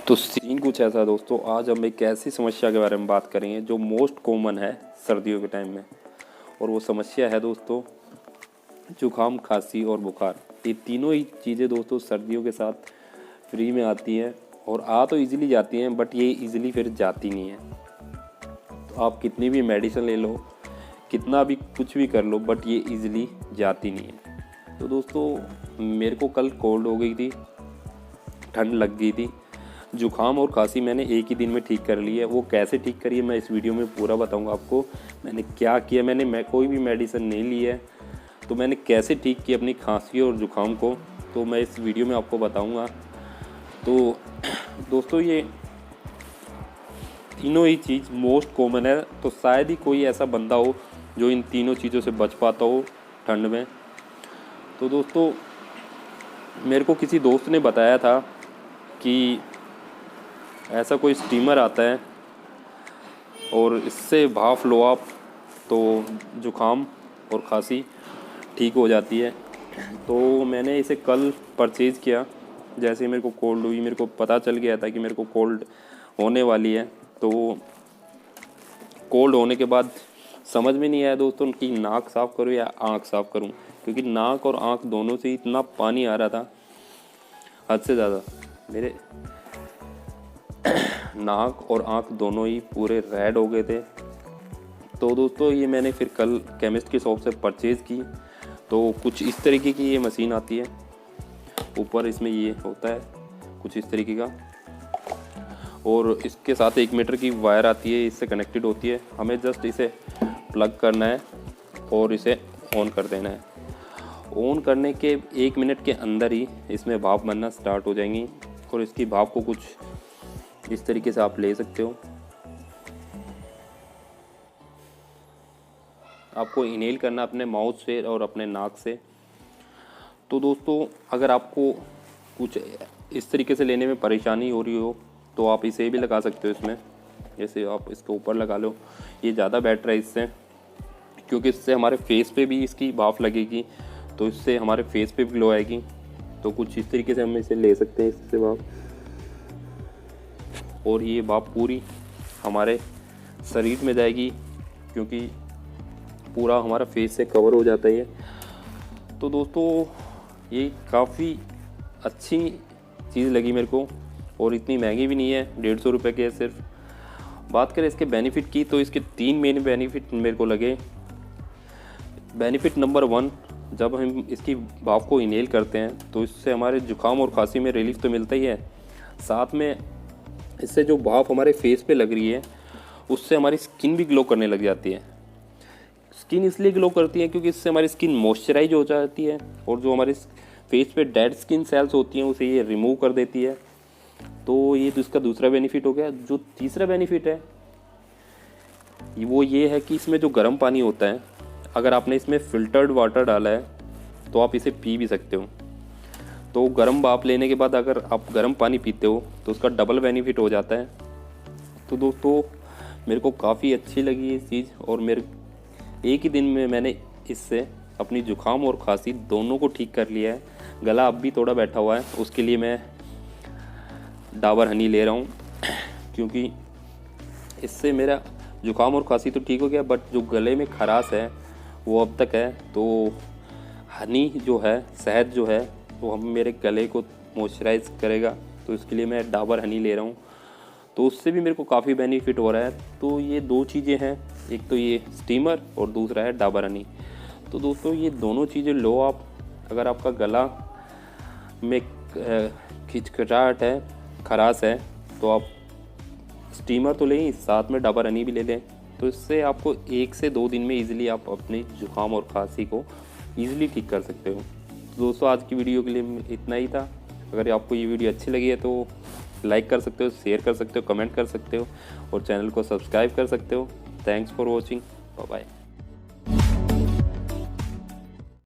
तो सीन कुछ ऐसा है दोस्तों, आज हम एक ऐसी समस्या के बारे में बात करेंगे जो मोस्ट कॉमन है सर्दियों के टाइम में। और वो समस्या है दोस्तों जुकाम, खांसी और बुखार। ये तीनों ही चीज़ें दोस्तों सर्दियों के साथ फ्री में आती हैं और आ तो इजीली जाती हैं, बट ये इजीली फिर जाती नहीं है। तो आप कितनी भी मेडिसिन ले लो, कितना भी कुछ भी कर लो, बट ये इजीली जाती नहीं है। तो दोस्तों मेरे को कल कोल्ड हो गई थी, ठंड लग गई थी, जुकाम और खांसी मैंने एक ही दिन में ठीक कर ली है। वो कैसे ठीक करी है मैं इस वीडियो में पूरा बताऊंगा आपको। मैंने क्या किया, मैं कोई भी मेडिसिन नहीं ली है, तो मैंने कैसे ठीक की अपनी खांसी और जुकाम को, तो मैं इस वीडियो में आपको बताऊंगा। तो दोस्तों ये तीनों ही चीज़ मोस्ट कॉमन है, तो शायद ही कोई ऐसा बंदा हो जो इन तीनों चीज़ों से बच पाता हो ठंड में। तो दोस्तों मेरे को किसी दोस्त ने बताया था कि ऐसा कोई स्टीमर आता है और इससे भाप लो आप, तो जुकाम और खांसी ठीक हो जाती है। तो मैंने इसे कल परचेज़ किया। जैसे मेरे को कोल्ड हुई, मेरे को पता चल गया था कि मेरे को कोल्ड होने वाली है। तो कोल्ड होने के बाद समझ में नहीं आया दोस्तों कि नाक साफ़ करूँ या आँख साफ़ करूँ, क्योंकि नाक और आँख दोनों से इतना पानी आ रहा था हद से ज़्यादा। मेरे नाक और आँख दोनों ही पूरे रेड हो गए थे। तो दोस्तों ये मैंने फिर कल केमिस्ट की शॉप से परचेज़ की। तो कुछ इस तरीके की ये मशीन आती है, ऊपर इसमें ये होता है कुछ इस तरीके का, और इसके साथ 1 मीटर की वायर आती है, इससे कनेक्टेड होती है। हमें जस्ट इसे प्लग करना है और इसे ऑन कर देना है। ऑन करने के 1 मिनट के अंदर ही इसमें भाप बनना स्टार्ट हो जाएंगी। और इसकी भाप को कुछ इस तरीके से आप ले सकते हो। आपको इनहेल करना अपने माउथ से और अपने नाक से। तो दोस्तों अगर आपको कुछ इस तरीके से लेने में परेशानी हो रही हो तो आप इसे भी लगा सकते हो इसमें। जैसे आप इसके ऊपर लगा लो, ये ज़्यादा बेटर है इससे, क्योंकि इससे हमारे फेस पे भी इसकी भाप लगेगी, तो इससे हमारे फेस पे भी ग्लो आएगी। तो कुछ इस तरीके से हम इसे ले सकते हैं इससे भाप, और ये भाप पूरी हमारे शरीर में जाएगी, क्योंकि पूरा हमारा फेस से कवर हो जाता है ये। तो दोस्तों ये काफ़ी अच्छी चीज़ लगी मेरे को, और इतनी महंगी भी नहीं है, 150 रुपये के सिर्फ। बात करें इसके बेनिफिट की, तो इसके 3 मेन बेनिफिट मेरे को लगे। बेनिफिट नंबर 1, जब हम इसकी भाप को इनहेल करते हैं तो इससे हमारे जुकाम और खांसी में रिलीफ तो मिलता ही है, साथ में इससे जो भाप हमारे फेस पे लग रही है उससे हमारी स्किन भी ग्लो करने लग जाती है। स्किन इसलिए ग्लो करती है क्योंकि इससे हमारी स्किन मॉइस्चराइज हो जाती है, और जो हमारे फेस पे डेड स्किन सेल्स होती हैं उसे ये रिमूव कर देती है। तो ये इसका दूसरा बेनिफिट हो गया। जो तीसरा बेनिफिट है वो ये है कि इसमें जो गर्म पानी होता है, अगर आपने इसमें फ़िल्टर्ड वाटर डाला है तो आप इसे पी भी सकते हो। तो गर्म भाप लेने के बाद अगर आप गर्म पानी पीते हो तो उसका डबल बेनिफिट हो जाता है। तो दोस्तों मेरे को काफ़ी अच्छी लगी ये चीज़, और मेरे एक ही दिन में मैंने इससे अपनी जुकाम और खांसी दोनों को ठीक कर लिया है। गला अब भी थोड़ा बैठा हुआ है, उसके लिए मैं डाबर हनी ले रहा हूँ, क्योंकि इससे मेरा जुकाम और खांसी तो ठीक हो गया, बट जो गले में खराश है वो अब तक है। तो हनी जो है, शहद जो है, वो हम मेरे गले को मॉइस्चराइज करेगा, तो इसके लिए मैं डाबर हनी ले रहा हूँ। तो उससे भी मेरे को काफ़ी बेनिफिट हो रहा है। तो ये 2 चीज़ें हैं, एक तो ये स्टीमर और दूसरा है डाबर हनी। तो दोस्तों ये दोनों चीज़ें लो आप। अगर आपका गला में खिचखिचाहट है, खराश है, तो आप स्टीमर तो लें, साथ में डाबर हनी भी ले लें। तो इससे आपको 1 से 2 दिन में ईज़िली आप अपने जुकाम और खांसी को ईज़िली ठीक कर सकते हो। तो दोस्तों आज की वीडियो के लिए इतना ही था। अगर आपको ये वीडियो अच्छी लगी है तो लाइक कर सकते हो, शेयर कर सकते हो, कमेंट कर सकते हो, और चैनल को सब्सक्राइब कर सकते हो। Thanks for watching, bye bye.